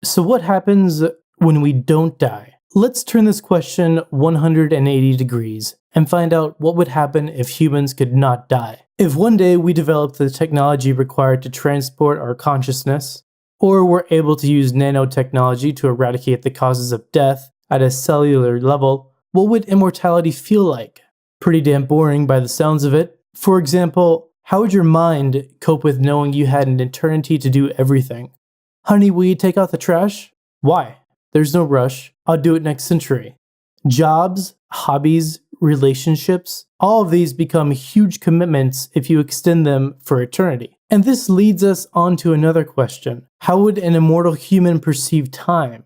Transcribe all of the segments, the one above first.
So what happens when we don't die? Let's turn this question 180 degrees and find out what would happen if humans could not die. If one day we developed the technology required to transport our consciousness, or were able to use nanotechnology to eradicate the causes of death at a cellular level, what would immortality feel like? Pretty damn boring by the sounds of it. For example, how would your mind cope with knowing you had an eternity to do everything? Honey, will you take out the trash? Why? There's no rush. I'll do it next century. Jobs, hobbies, relationships, all of these become huge commitments if you extend them for eternity. And this leads us on to another question. How would an immortal human perceive time?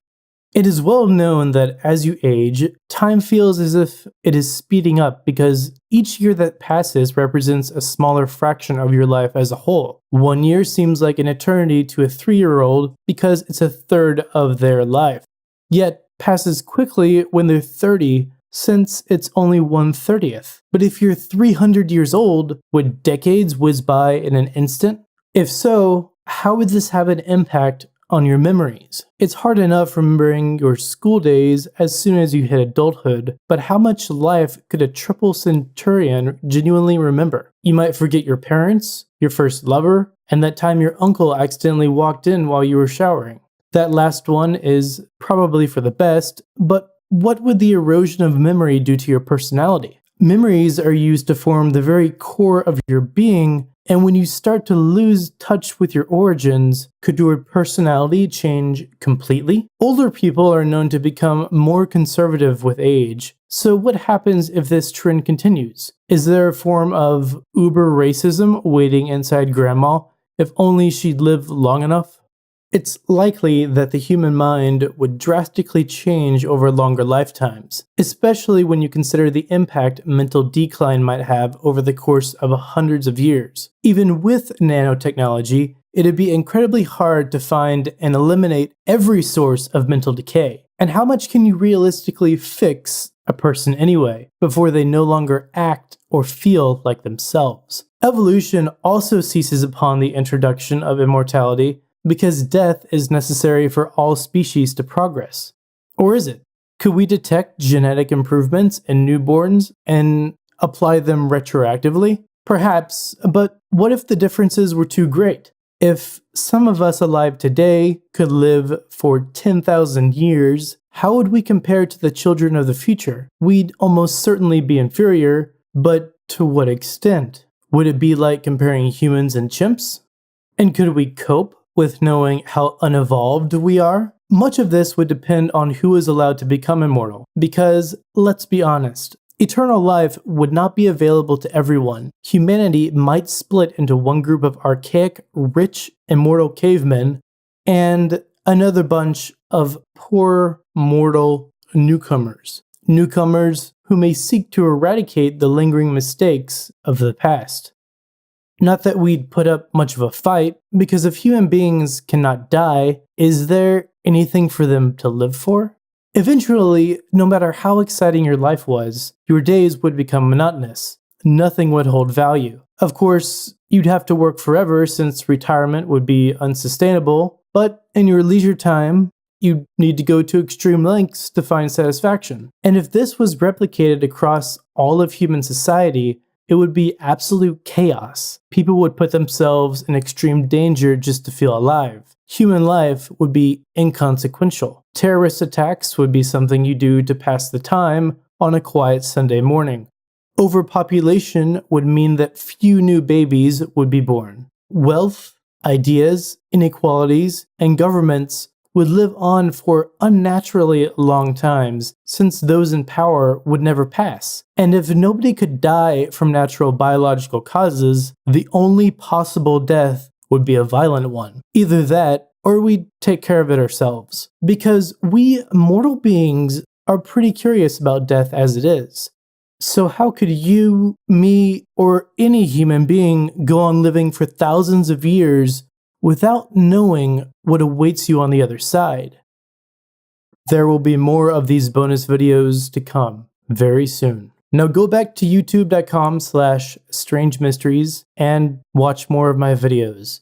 It is well known that as you age, time feels as if it is speeding up because each year that passes represents a smaller fraction of your life as a whole. 1 year seems like an eternity to a 3-year-old because it's a third of their life, yet passes quickly when they're 30 since it's only 1/30th. But if you're 300 years old, would decades whiz by in an instant? If so, how would this have an impact on your memories? It's hard enough remembering your school days as soon as you hit adulthood, but how much life could a triple centurion genuinely remember? You might forget your parents, your first lover, and that time your uncle accidentally walked in while you were showering. That last one is probably for the best, but what would the erosion of memory do to your personality? Memories are used to form the very core of your being, and when you start to lose touch with your origins, could your personality change completely? Older people are known to become more conservative with age, so what happens if this trend continues? Is there a form of uber racism waiting inside grandma if only she'd lived long enough? It's likely that the human mind would drastically change over longer lifetimes, especially when you consider the impact mental decline might have over the course of hundreds of years. Even with nanotechnology, it'd be incredibly hard to find and eliminate every source of mental decay. And how much can you realistically fix a person anyway, before they no longer act or feel like themselves? Evolution also ceases upon the introduction of immortality, because death is necessary for all species to progress. Or is it? Could we detect genetic improvements in newborns and apply them retroactively? Perhaps, but what if the differences were too great? If some of us alive today could live for 10,000 years, how would we compare to the children of the future? We'd almost certainly be inferior, but to what extent? Would it be like comparing humans and chimps? And could we cope with knowing how unevolved we are? Much of this would depend on who is allowed to become immortal, because, let's be honest, eternal life would not be available to everyone. Humanity might split into one group of archaic, rich, immortal cavemen, and another bunch of poor, mortal newcomers. Newcomers who may seek to eradicate the lingering mistakes of the past. Not that we'd put up much of a fight, because if human beings cannot die, is there anything for them to live for? Eventually, no matter how exciting your life was, your days would become monotonous. Nothing would hold value. Of course, you'd have to work forever since retirement would be unsustainable, but in your leisure time, you'd need to go to extreme lengths to find satisfaction. And if this was replicated across all of human society, it would be absolute chaos. People would put themselves in extreme danger just to feel alive. Human life would be inconsequential. Terrorist attacks would be something you do to pass the time on a quiet Sunday morning. Overpopulation would mean that few new babies would be born. Wealth, ideas, inequalities, and governments would live on for unnaturally long times, since those in power would never pass. And if nobody could die from natural biological causes, the only possible death would be a violent one. Either that, or we'd take care of it ourselves. Because we mortal beings are pretty curious about death as it is. So how could you, me, or any human being go on living for thousands of years without knowing what awaits you on the other side? There will be more of these bonus videos to come very soon. Now go back to youtube.com/strangemysteries and watch more of my videos.